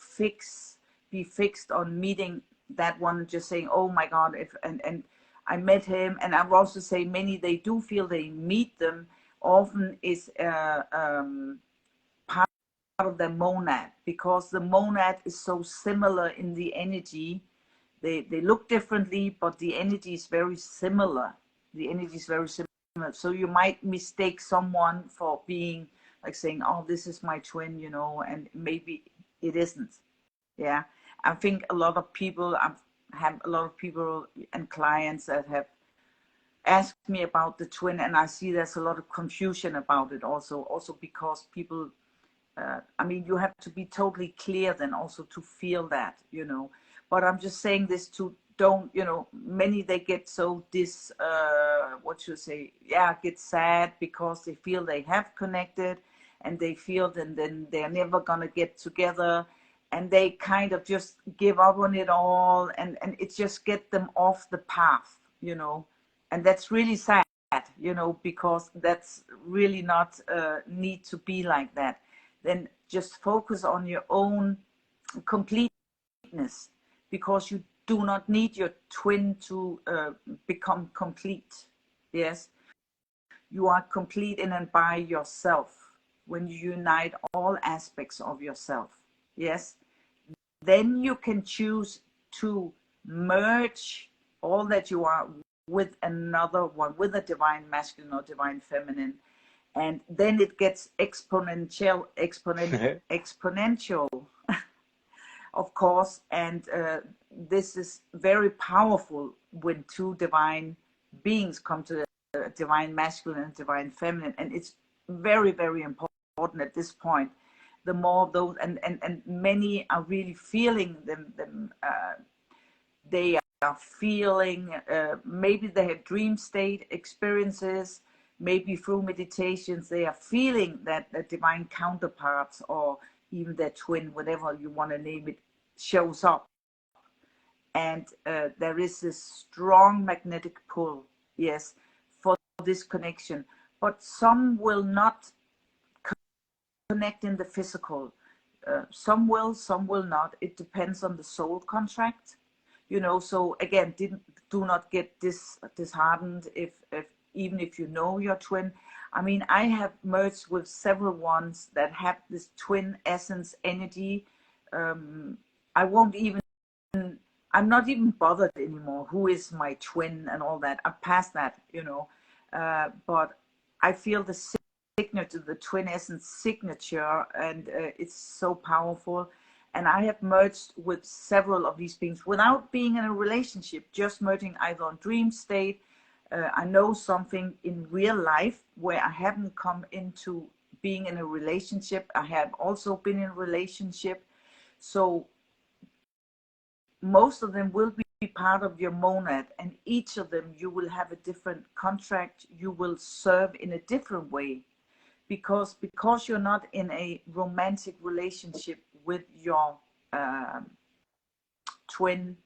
be fixed on meeting that one, just saying, oh my God, and I met him. And I would also say many, they do feel they meet them often is part of the monad, because the monad is so similar in the energy. They look differently, but the energy is very similar. The energy is very similar. So you might mistake someone for being like saying, oh, this is my twin, you know, and maybe it isn't. Yeah. I think a lot of people, I have a lot of people and clients that have asked me about the twin, and I see there's a lot of confusion about it also because people, I mean, you have to be totally clear then also to feel that, you know. But I'm just saying this to don't, you know, many, they get so what you say, yeah, get sad because they feel they have connected, and they feel then they're never gonna get together, and they kind of just give up on it all, and it just get them off the path, you know. And that's really sad, you know, because that's really not need to be like that. Then just focus on your own completeness, because you do not need your twin to become complete. Yes, you are complete in and by yourself when you unite all aspects of yourself. Yes, then you can choose to merge all that you are with another one, with a divine masculine or divine feminine, and then it gets exponential of course. And this is very powerful when two divine beings come to the divine masculine and divine feminine, and it's very, very important at this point. The more of those, and many are really feeling them they are feeling, maybe they have dream state experiences, maybe through meditations, they are feeling that the divine counterparts, or even their twin, whatever you want to name it, shows up. And there is this strong magnetic pull, yes, for this connection. But some will not connect in the physical. Some will not. It depends on the soul contract, you know. So again, do not get disheartened if even if you know your twin. I mean, I have merged with several ones that have this twin essence energy. I won't even, I'm not even bothered anymore who is my twin and all that. I'm past that, you know. But I feel the signature, the twin essence signature, and it's so powerful. And I have merged with several of these beings without being in a relationship, just merging either on dream state. I know something in real life where I haven't come into being in a relationship. I have also been in a relationship. So most of them will be part of your monad, and each of them you will have a different contract. You will serve in a different way, because you're not in a romantic relationship with your twin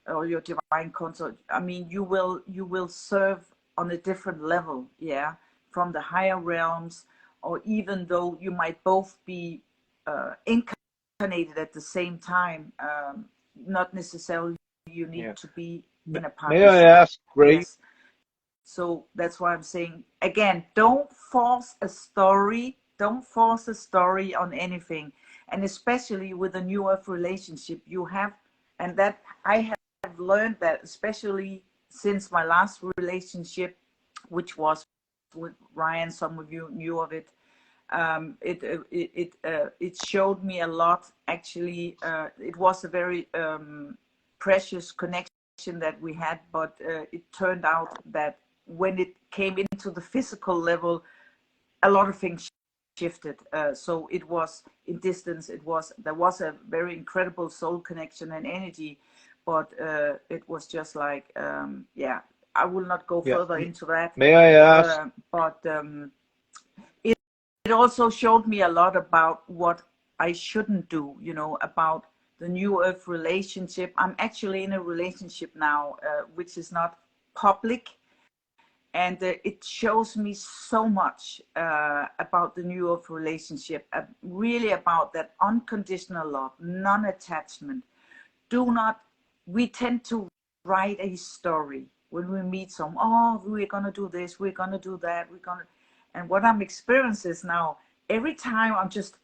or your divine consort. I mean, you will serve on a different level, yeah, from the higher realms. Or even though you might both be incarnated at the same time, not necessarily you need to be in a May I partnership. ask, Grace? Yes. So that's why I'm saying, again, don't force a story. Don't force a story on anything. And especially with a new earth relationship, you have, and that I have learned that, especially since my last relationship, which was with Ryan, some of you knew of it. It showed me a lot. Actually, it was a very precious connection that we had, but it turned out that when it came into the physical level, a lot of things shifted. So it was in distance. There was a very incredible soul connection and energy, but it was just like, yeah. I will not go Yeah. further into that. May I ask? But it also showed me a lot about what I shouldn't do, about the new earth relationship. I'm actually in a relationship now, which is not public. And it shows me so much about the new earth relationship, really about that unconditional love, non-attachment. We tend to write a story when we meet we're going to do this, we're going to do that, and what I'm experiencing is now, every time I'm just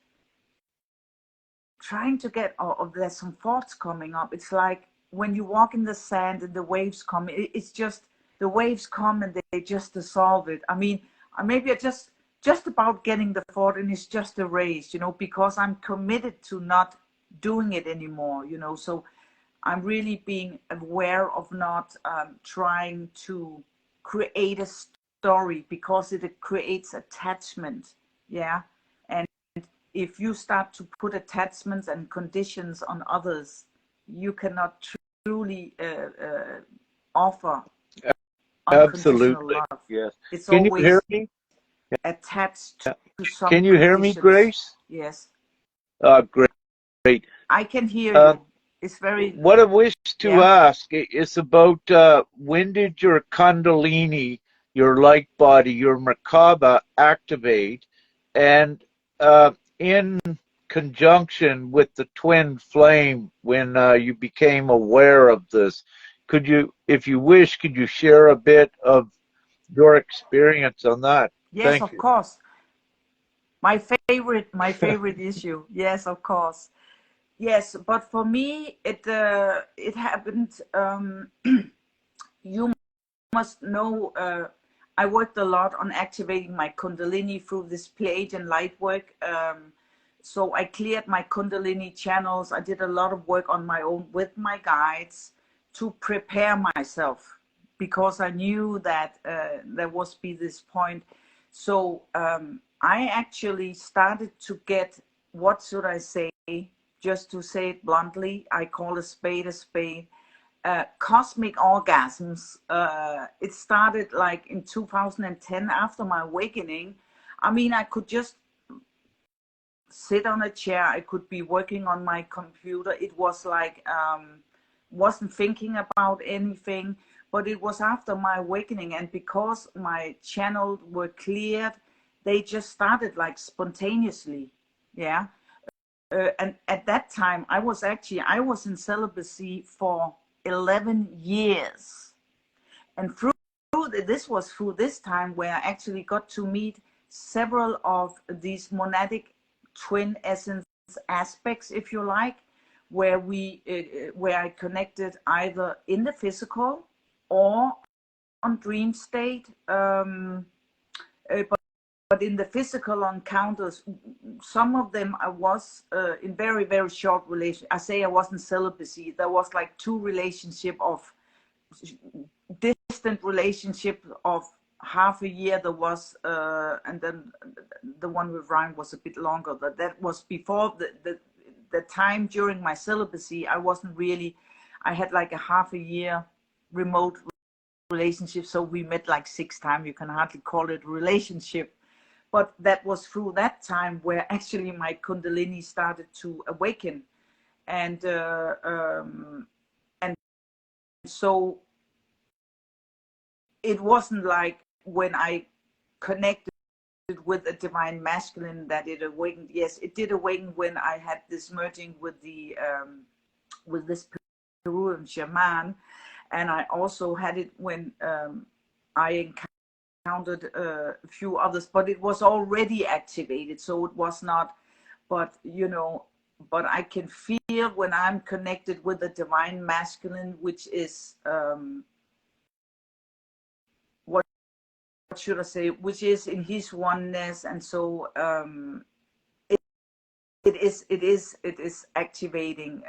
trying to get, or there's some thoughts coming up. It's like when you walk in the sand and the waves come, it's just, the waves come and they just dissolve it. I mean, maybe I just about getting the thought and it's just erased, because I'm committed to not doing it anymore, so I'm really being aware of not trying to create a story, because it creates attachment. Yeah. And if you start to put attachments and conditions on others, you cannot truly offer unconditional Absolutely. love. Yes. It's Can you hear always me? attached to some Can you hear me, conditions. Grace? Yes. Great. Great. I can hear Uh, you. It's very, what I wish to yeah. ask is about when did your Kundalini, your light body, your Merkaba activate, and in conjunction with the twin flame, when you became aware of this, could you, if you wish, could you share a bit of your experience on that? Yes, Thank of you. course. My favorite issue. Yes, of course. Yes, but for me, it happened. You must know. I worked a lot on activating my Kundalini through this Pleiadian light work. So I cleared my Kundalini channels. I did a lot of work on my own with my guides to prepare myself, because I knew that there was be this point. So I actually started to get, what should I say, just to say it bluntly, I call a spade a spade, cosmic orgasms. It started like in 2010 after my awakening. I mean, I could just sit on a chair. I could be working on my computer. It was like, wasn't thinking about anything, but it was after my awakening. And because my channels were cleared, they just started like spontaneously. Yeah. And at that time, I was in celibacy for 11 years. And this was through this time where I actually got to meet several of these monadic twin essence aspects, if you like, where I connected either in the physical or on dream state. But in the physical encounters, some of them I was in very, very short relation. I say I wasn't celibacy. There was like two relationship of distant relationship of half a year. There was, and then the one with Ryan was a bit longer. That was before the time during my celibacy. I wasn't really. I had like a half a year remote relationship, so we met like 6 times. You can hardly call it a relationship. But that was through that time where actually my Kundalini started to awaken. And so it wasn't like when I connected with the divine masculine that it awakened. Yes, it did awaken when I had this merging with the with this Peruvian shaman. And I also had it when I encountered a few others, but it was already activated, so it was not. But you know, but I can feel when I'm connected with the divine masculine, which is what should I say, which is in his oneness, and so it is activating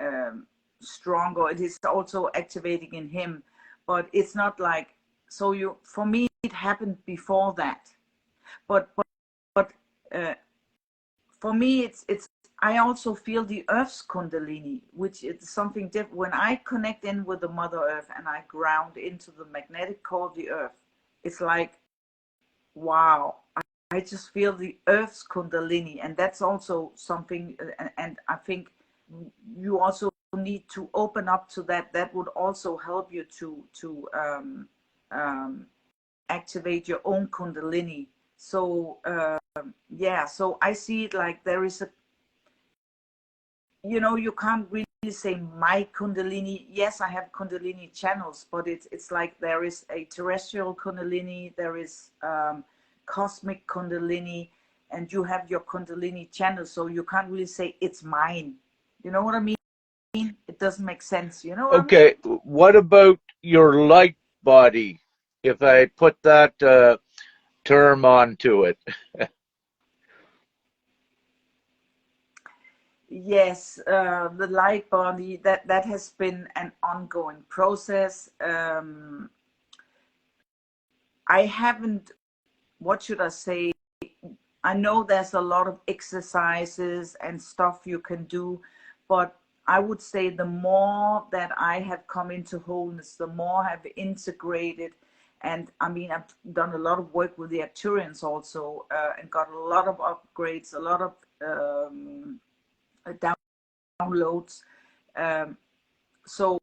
stronger. It is also activating in him, but it's not like, so you, for me it happened before that, but uh, for me it's I also feel the earth's kundalini, which is something different. When I connect in with the mother earth and I ground into the magnetic core of the earth, it's like, wow, I just feel the earth's kundalini. And that's also something, and I think you also need to open up to that. That would also help you to activate your own kundalini. So yeah, so I see it like there is a, you know, you can't really say my kundalini. Yes, I have kundalini channels, but it's like there is a terrestrial kundalini, there is cosmic kundalini, and you have your kundalini channel, so you can't really say it's mine. You know what I mean? It doesn't make sense. You know what I mean? Okay, what about your light body? If I put that term onto it. Yes, the light body, that has been an ongoing process. I haven't, what should I say? I know there's a lot of exercises and stuff you can do, but I would say the more that I have come into wholeness, the more I've integrated. And I mean, I've done a lot of work with the Arcturians also, and got a lot of upgrades, a lot of downloads. So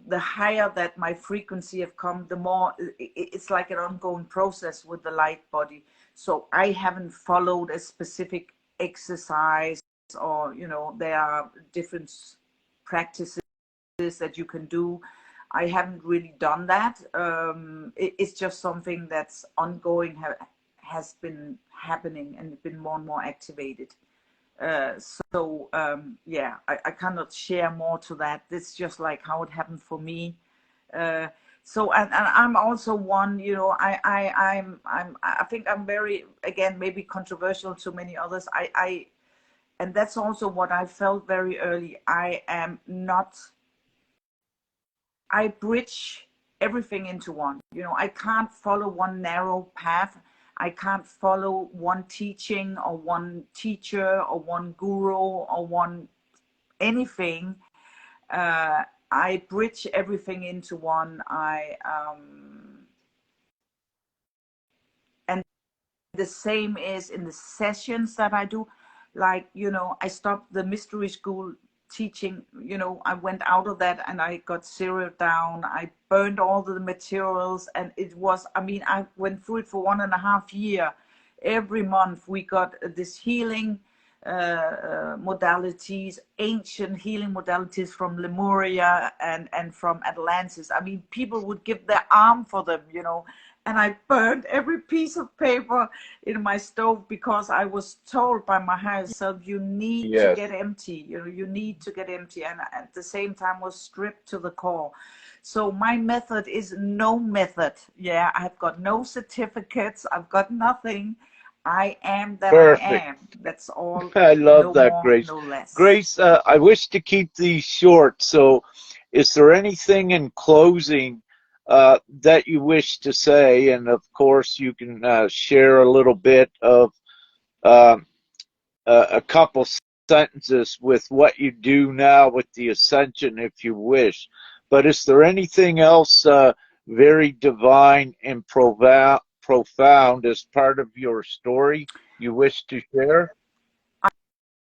the higher that my frequency have come, the more it's like an ongoing process with the light body. So I haven't followed a specific exercise, or you know, there are different practices that you can do. I haven't really done that. It's just something that's ongoing, has been happening and been more and more activated. So yeah, I cannot share more to that. It's just like how it happened for me. So and I'm also one, you know, I think I'm very, again, maybe controversial to many others. I and that's also what I felt very early. I am not, I bridge everything into one. You know, I can't follow one narrow path. I can't follow one teaching or one teacher or one guru or one anything. I bridge everything into one. And the same is in the sessions that I do. Like, you know, I stopped the mystery school teaching. You know, I went out of that and I got zeroed down. I burned all the materials, and it was, I mean, I went through it for 1.5 years. Every month we got this healing modalities, ancient healing modalities from Lemuria and from Atlantis. I mean, people would give their arm for them, you know. And I burned every piece of paper in my stove because I was told by my higher self, you need to Yes, get empty, you know, you need to get empty. And at the same time was stripped to the core. So my method is no method. Yeah, I've got no certificates. I've got nothing. I am that I perfect. am. That's all. I love No that, more, Grace. no less. Grace, I wish to keep these short. So, is there anything in closing that you wish to say? And of course, you can share a little bit of uh, a couple sentences with what you do now with the Ascension, if you wish. But is there anything else very divine and profound as part of your story you wish to share?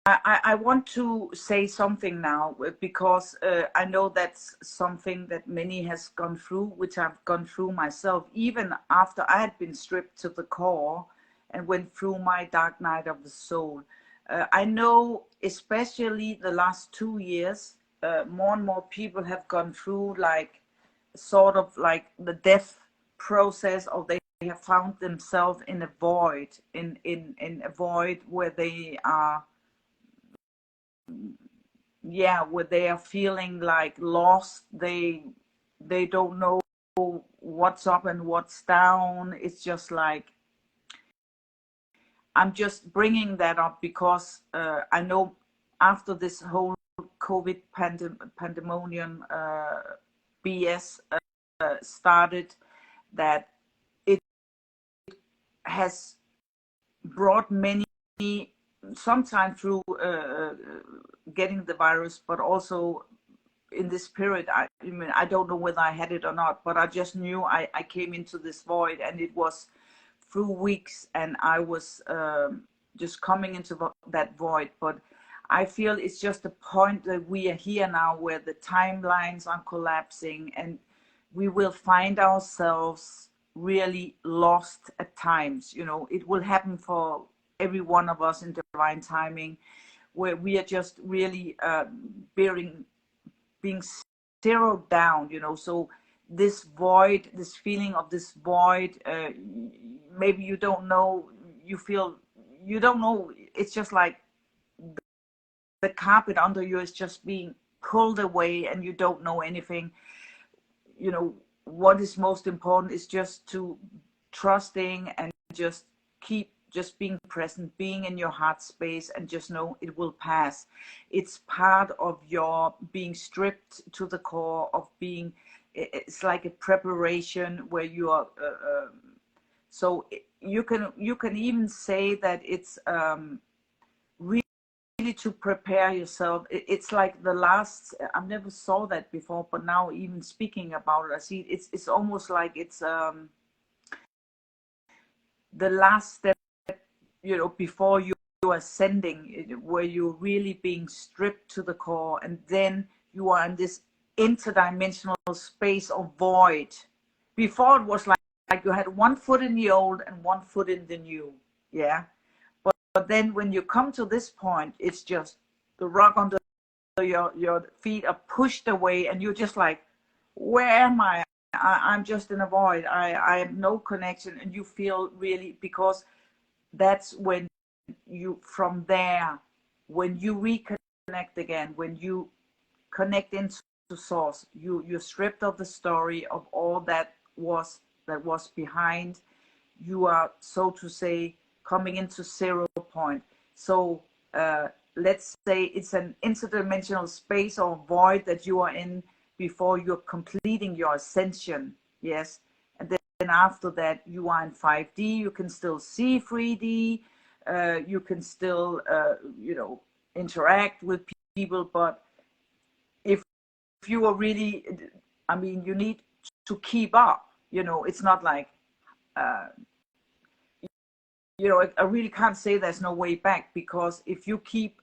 I want to say something now, because I know that's something that many has gone through, which I've gone through myself, even after I had been stripped to the core and went through my dark night of the soul. I know, especially the last 2 years, more and more people have gone through like sort of like the death process, or they have found themselves in a void, in a void where they are, yeah, where they are feeling like lost. They don't know what's up and what's down. It's just like, I'm just bringing that up because I know after this whole COVID pandemonium BS started, that it has brought many, sometimes through getting the virus, but also in this period, I mean, I don't know whether I had it or not, but I just knew I came into this void, and it was through weeks, and I was just coming into that void. But I feel it's just a point that we are here now where the timelines are collapsing, and we will find ourselves really lost at times. You know, it will happen for every one of us in divine timing, where we are just really being zeroed down, you know. So this void, this feeling of this void, maybe you don't know, you feel, you don't know, it's just like the carpet under you is just being pulled away and you don't know anything. You know, what is most important is just to trusting and just keep just being present, being in your heart space, and just know it will pass. It's part of your being stripped to the core of being, it's like a preparation where you are, so you can even say that it's really to prepare yourself. It's like the last, I've never saw that before, but now even speaking about it, I see it's almost like it's the last step, you know, before you are ascending, where you're really being stripped to the core, and then you are in this interdimensional space of void. Before it was like you had one foot in the old and one foot in the new, yeah. But then when you come to this point, it's just the rock under your feet are pushed away, and you're just like, where am I? I'm just in a void. I have no connection, and you feel really, because that's when you, from there, when you reconnect again, when you connect into source, you're stripped of the story of all that was behind. You are, so to say, coming into 0 point. So let's say it's an interdimensional space or void that you are in before you're completing your ascension. Yes. And then after that, you are in 5D. You can still see 3D. You can still, you know, interact with people. But if you are really, I mean, you need to keep up. You know, it's not like, you know, I really can't say there's no way back, because if you keep,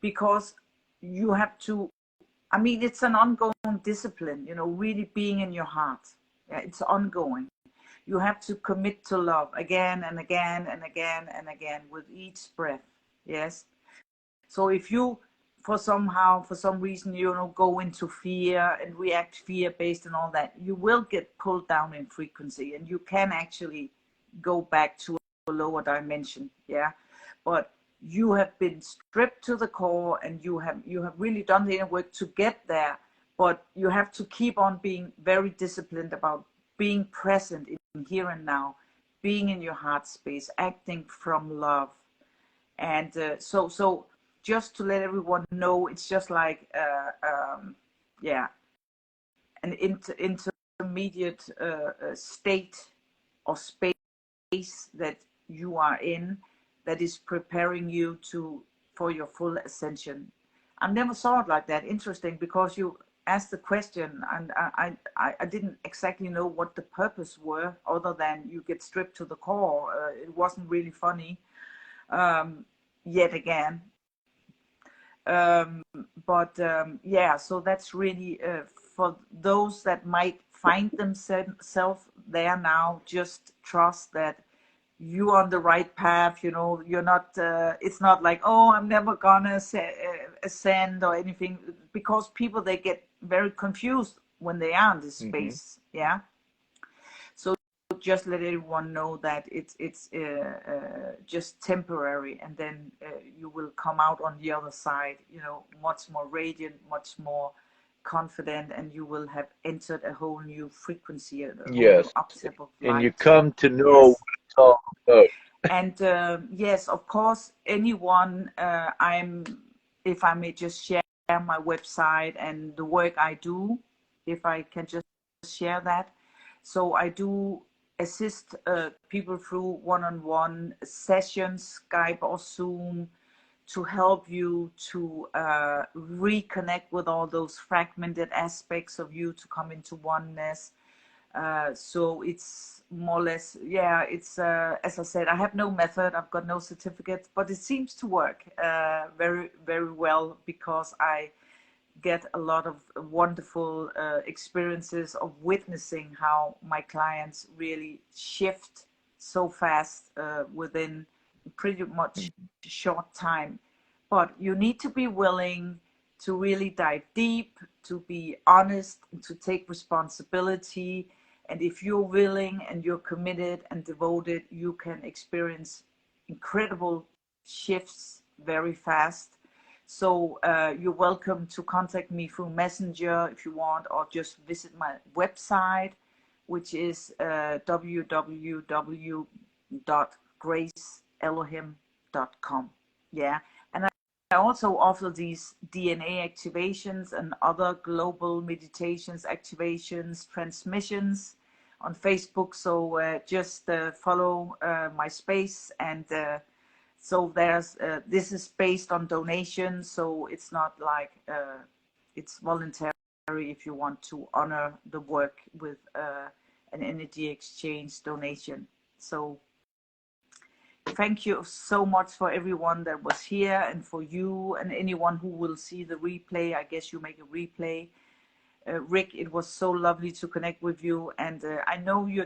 because you have to, I mean, it's an ongoing discipline, you know, really being in your heart. Yeah, it's ongoing. You have to commit to love again and again and again and again with each breath. Yes. So if you, for some reason, you know, go into fear and react fear based and all that, you will get pulled down in frequency, and you can actually go back to a lower dimension. Yeah. But you have been stripped to the core, and you have really done the inner work to get there. But you have to keep on being very disciplined about being present in here and now, being in your heart space, acting from love. And so just to let everyone know, it's just like yeah, an intermediate state or space that you are in, that is preparing you for your full ascension. I never saw it like that. Interesting, because you asked the question, and I didn't exactly know what the purpose were, other than you get stripped to the core. It wasn't really funny, yet again. But yeah, so that's really for those that might find themselves there now. Just trust that you're on the right path. You know, you're not, it's not like, oh, I'm never gonna ascend or anything, because people, they get very confused when they are in this Mm-hmm. space. Yeah. So just let everyone know that it's just temporary, and then you will come out on the other side, much more radiant, much more confident, and you will have entered a whole new frequency, a whole new Yes. upstep of And you light. come to know what Yes. it's all about. And yes, of course, anyone, if I may just share my website and the work I do, if I can just share that. So I do assist people through one-on-one sessions, Skype or Zoom, to help you to reconnect with all those fragmented aspects of you to come into oneness. So it's more or less, yeah, it's, as I said, I have no method, I've got no certificate, but it seems to work very, very well, because I get a lot of wonderful experiences of witnessing how my clients really shift so fast within pretty much short time. But you need to be willing to really dive deep, to be honest, and to take responsibility. And if you're willing and you're committed and devoted, you can experience incredible shifts very fast. So you're welcome to contact me through Messenger if you want, or just visit my website, which is www.graceelohim.com. Yeah. And I also offer these DNA activations and other global meditations, activations, transmissions on Facebook. So just follow my space, and so there's this is based on donations, so it's not like it's voluntary if you want to honor the work with an energy exchange donation. So thank you so much for everyone that was here, and for you and anyone who will see the replay. I guess you make a replay. Rick, it was so lovely to connect with you, and I know you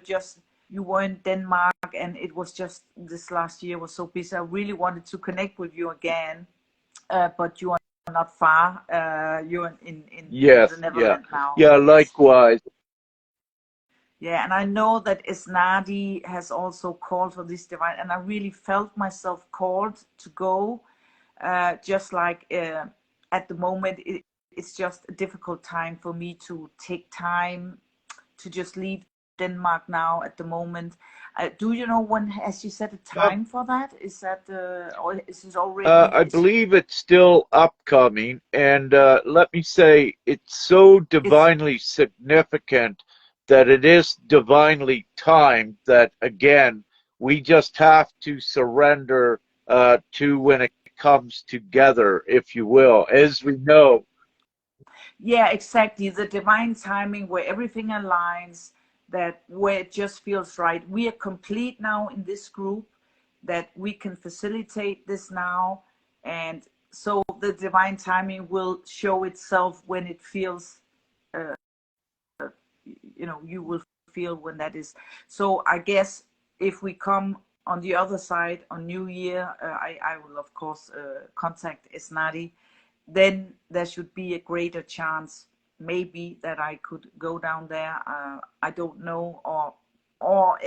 were in Denmark, and it was just this last year was so busy. I really wanted to connect with you again, but you are not far. You're in the Yes, yeah. Netherlands now. Yeah, Yes. likewise. Yeah, and I know that Esnadi has also called for this divine, and I really felt myself called to go. Just like at the moment, it's just a difficult time for me to take time to just leave Denmark now at the moment. Do you know when, as you set a Uh, time for that? Is that, or is it already? I believe it's still upcoming, and let me say, it's so It's divinely significant that it is divinely timed. That again, we just have to surrender to when it comes together, if you will. As we know, Yeah, exactly. The divine timing where everything aligns, that where it just feels right. We are complete now in this group, that we can facilitate this now. And so the divine timing will show itself when it feels, you will feel when that is. So I guess if we come on the other side on New Year, I will of course contact Esnadi. Then there should be a greater chance, maybe, that I could go down there. I don't know, or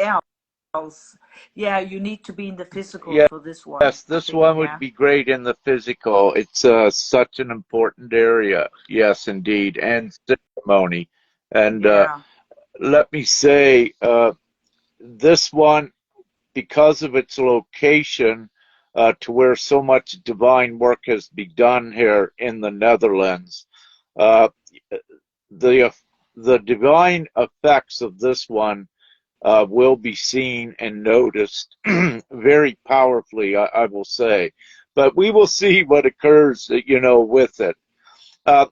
else. Yeah, you need to be in the physical for this one, yes, I this think. one would Yeah. be great in the physical. It's such an important area. Yes, indeed, and ceremony. And Yeah. let me say, this one, because of its location, to where so much divine work has been done here in the Netherlands, uh, the the divine effects of this one will be seen and noticed very powerfully, I will say. But we will see what occurs, with it. Uh,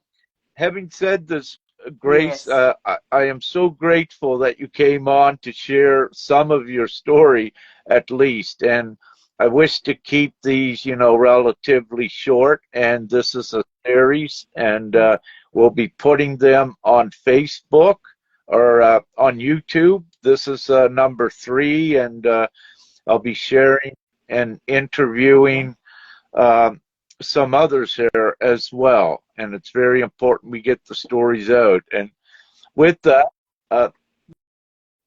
Having said this, Grace, Yes. I am so grateful that you came on to share some of your story, at least. And I wish to keep these, relatively short. And this is a series, and we'll be putting them on Facebook or on YouTube. This is number 3, and I'll be sharing and Okay. interviewing um, some others here as well. And it's very important we get the stories out. And with that,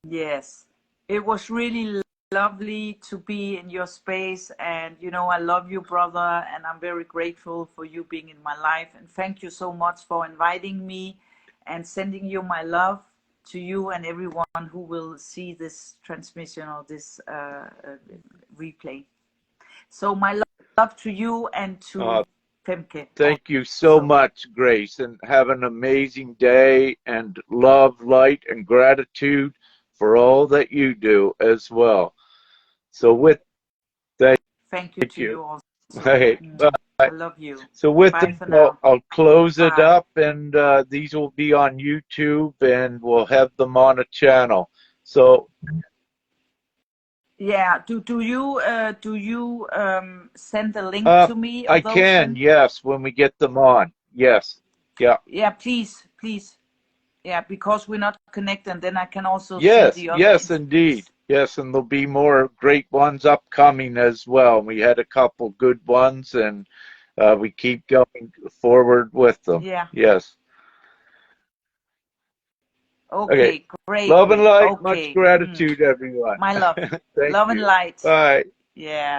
Yes, it was really lovely to be in your space. And, I love you, brother. And I'm very grateful for you being in my life. And thank you so much for inviting me and sending you my love to you and everyone who will see this transmission or this replay. So my love to you and to Femke. thank you so much, Grace, and have an amazing day, and love, light, and gratitude for all that you do as well. So with Thank you to you. you also. Hey, I love you. so with Bye that, for now. I'll close it Bye. up, and these will be on YouTube, and we'll have them on a channel. So Yeah. Do you send a link to me I of those can, then? yes, when we get them on. Yes. Yeah. Yeah, please, please. Yeah, because we're not connected, and then I can also see Yes, the other yes, entities. indeed. Yes, and there'll be more great ones upcoming as well. We had a couple good ones, and we keep going forward with them. Yeah. Yes. Okay. Okay, great. Love and light. Much Okay. gratitude, everyone. My love. Thank Love and you. light. Bye. Yeah.